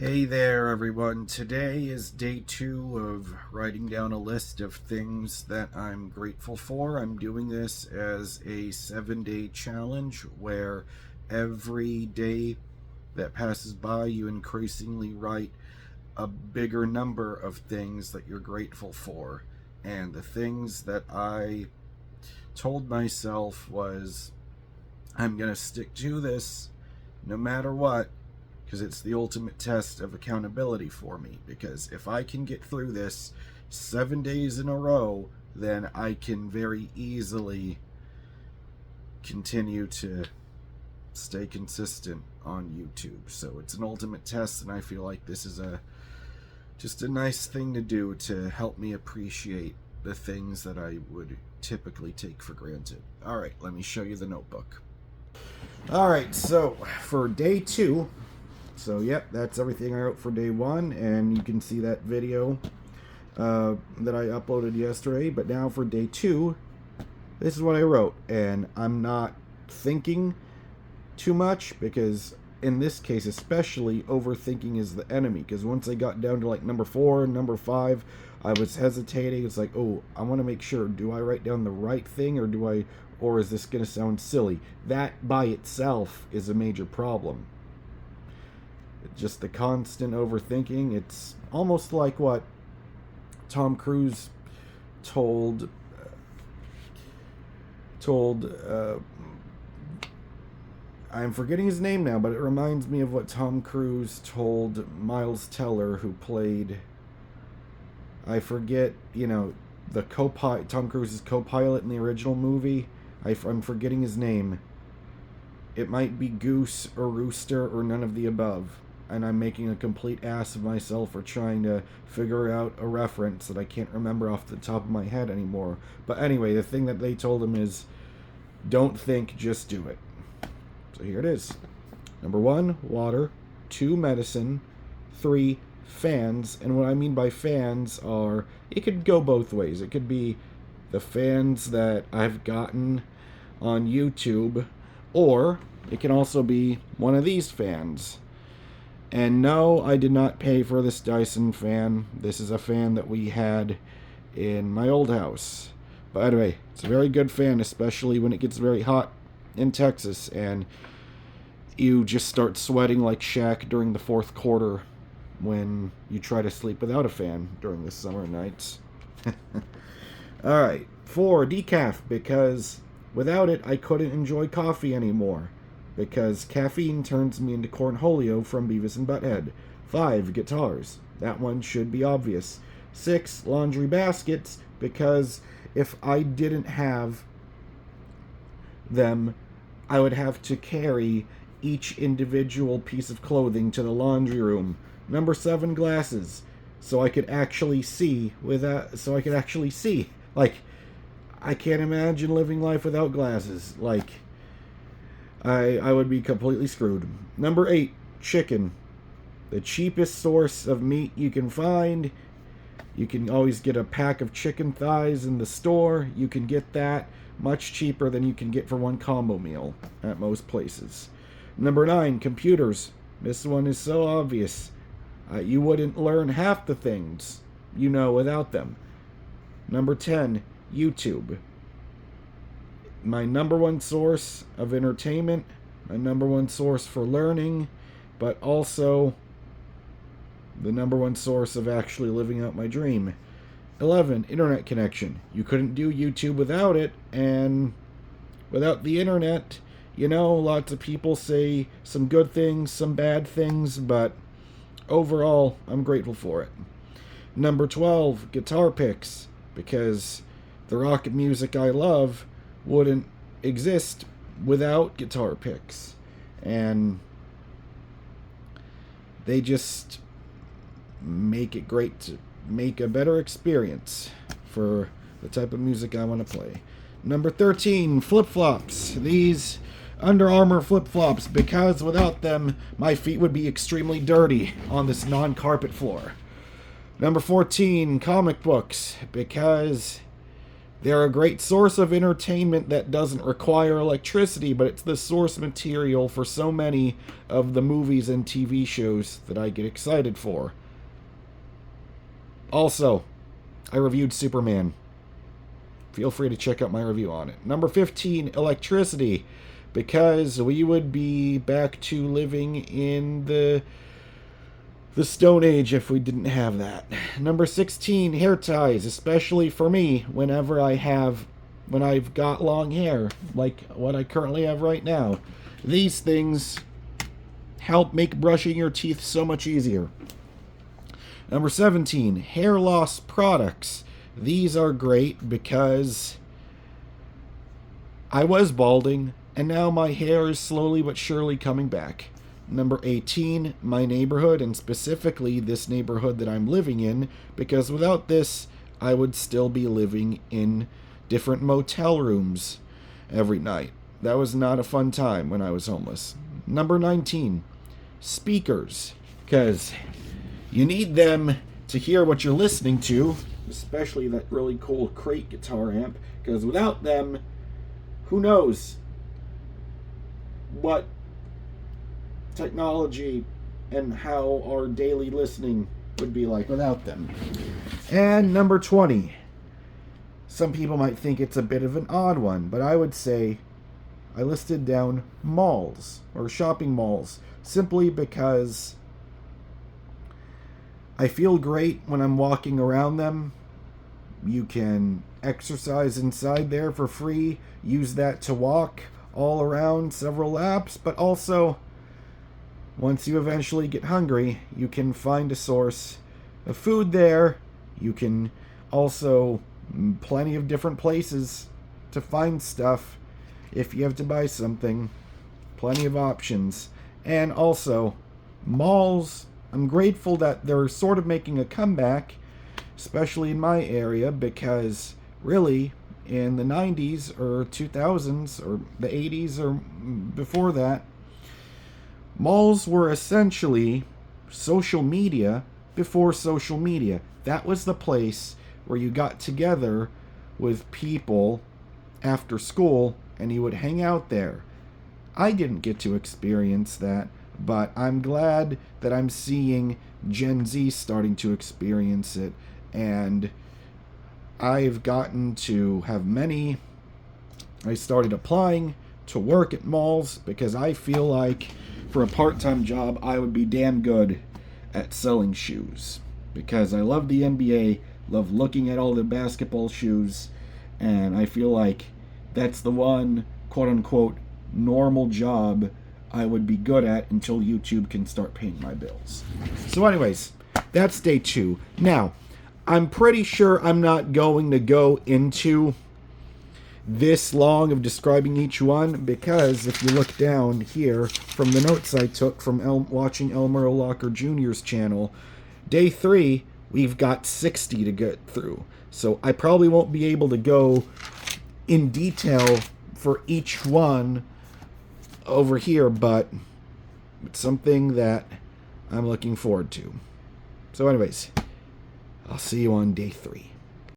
Hey there, everyone. Today is day 2 of writing down a list of things that I'm grateful for. I'm doing this as a 7-day challenge where every day that passes by, you increasingly write a bigger number of things that you're grateful for. And the things that I told myself was, I'm going to stick to this no matter what, because it's the ultimate test of accountability for me. Because if I can get through this 7 days in a row, then I can very easily continue to stay consistent on YouTube. So it's an ultimate test, and I feel like this is just a nice thing to do to help me appreciate the things that I would typically take for granted. Alright, let me show you the notebook. Alright, so for day 2, so yep, that's everything I wrote for day 1, and you can see that video that I uploaded yesterday. But now for day 2, this is what I wrote, and I'm not thinking too much, because in this case especially, overthinking is the enemy. Because once I got down to like number 4 and number 5, I was hesitating. It's like, oh, I want to make sure, do I write down the right thing, or is this going to sound silly? That by itself is a major problem. Just the constant overthinking. It's almost like what Tom Cruise told I'm forgetting his name now, but it reminds me of what Tom Cruise told Miles Teller, who played, I forget, the Tom Cruise's co-pilot in the original movie. I'm forgetting his name. It might be Goose or Rooster or none of the above. And I'm making a complete ass of myself for trying to figure out a reference that I can't remember off the top of my head anymore. But anyway, the thing that they told him is, don't think, just do it. So here it is. Number 1, water. 2, medicine. 3, fans. And what I mean by fans are, it could go both ways. It could be the fans that I've gotten on YouTube, or it can also be one of these fans. And no, I did not pay for this Dyson fan. This is a fan that we had in my old house. But anyway, it's a very good fan, especially when it gets very hot in Texas and you just start sweating like Shaq during the 4th quarter when you try to sleep without a fan during the summer nights. Alright, 4, decaf, because without it I couldn't enjoy coffee anymore. Because caffeine turns me into Cornholio from Beavis and Butthead. 5, guitars. That one should be obvious. 6, laundry baskets, because if I didn't have them, I would have to carry each individual piece of clothing to the laundry room. Number 7, glasses, so I could actually see Like, I can't imagine living life without glasses. Like, I would be completely screwed. Number 8, chicken. The cheapest source of meat you can find. You can always get a pack of chicken thighs in the store. You can get that much cheaper than you can get for one combo meal at most places. Number 9, computers. This one is so obvious. You wouldn't learn half the things you know without them. Number 10, YouTube. My number 1 source of entertainment, my number 1 source for learning, but also the number 1 source of actually living out my dream. 11, internet connection. You couldn't do YouTube without it, and without the internet, lots of people say some good things, some bad things, but overall, I'm grateful for it. Number 12, guitar picks, because the rock music I love wouldn't exist without guitar picks, and they just make it great to make a better experience for the type of music I want to play. Number 13, flip-flops. These Under Armour flip-flops, because without them my feet would be extremely dirty on this non-carpet floor. Number 14, comic books, because They're a great source of entertainment that doesn't require electricity, but it's the source material for so many of the movies and TV shows that I get excited for. Also, I reviewed Superman. Feel free to check out my review on it. Number 15, electricity. Because we would be back to living in the Stone Age if we didn't have that. Number 16, hair ties, especially for me when I've got long hair, like what I currently have right now. These things help make brushing your teeth so much easier. Number 17, hair loss products. These are great because I was balding, and now my hair is slowly but surely coming back. Number 18, my neighborhood, and specifically this neighborhood that I'm living in, because without this, I would still be living in different motel rooms every night. That was not a fun time when I was homeless. Number 19, speakers, because you need them to hear what you're listening to, especially that really cool crate guitar amp, because without them, who knows what technology and how our daily listening would be like without them. And number 20. Some people might think it's a bit of an odd one, but I would say I listed down malls or shopping malls simply because I feel great when I'm walking around them. You can exercise inside there for free, use that to walk all around several laps, but also once you eventually get hungry, you can find a source of food there. You can also plenty of different places to find stuff if you have to buy something. Plenty of options. And also, malls, I'm grateful that they're sort of making a comeback, especially in my area, because really, in the 90s or 2000s or the 80s or before that, malls were essentially social media before social media. That was the place where you got together with people after school and you would hang out there. I didn't get to experience that, but I'm glad that I'm seeing Gen Z starting to experience it, and I've gotten to have I started applying to work at malls because I feel like for a part-time job, I would be damn good at selling shoes. Because I love the NBA, love looking at all the basketball shoes, and I feel like that's the one, quote-unquote, normal job I would be good at until YouTube can start paying my bills. So anyways, that's day 2. Now, I'm pretty sure I'm not going to go into this long of describing each one, because if you look down here from the notes I took from watching Elmer Locker Jr.'s channel, day 3, we've got 60 to get through. So I probably won't be able to go in detail for each one over here, but it's something that I'm looking forward to. So anyways, I'll see you on day 3.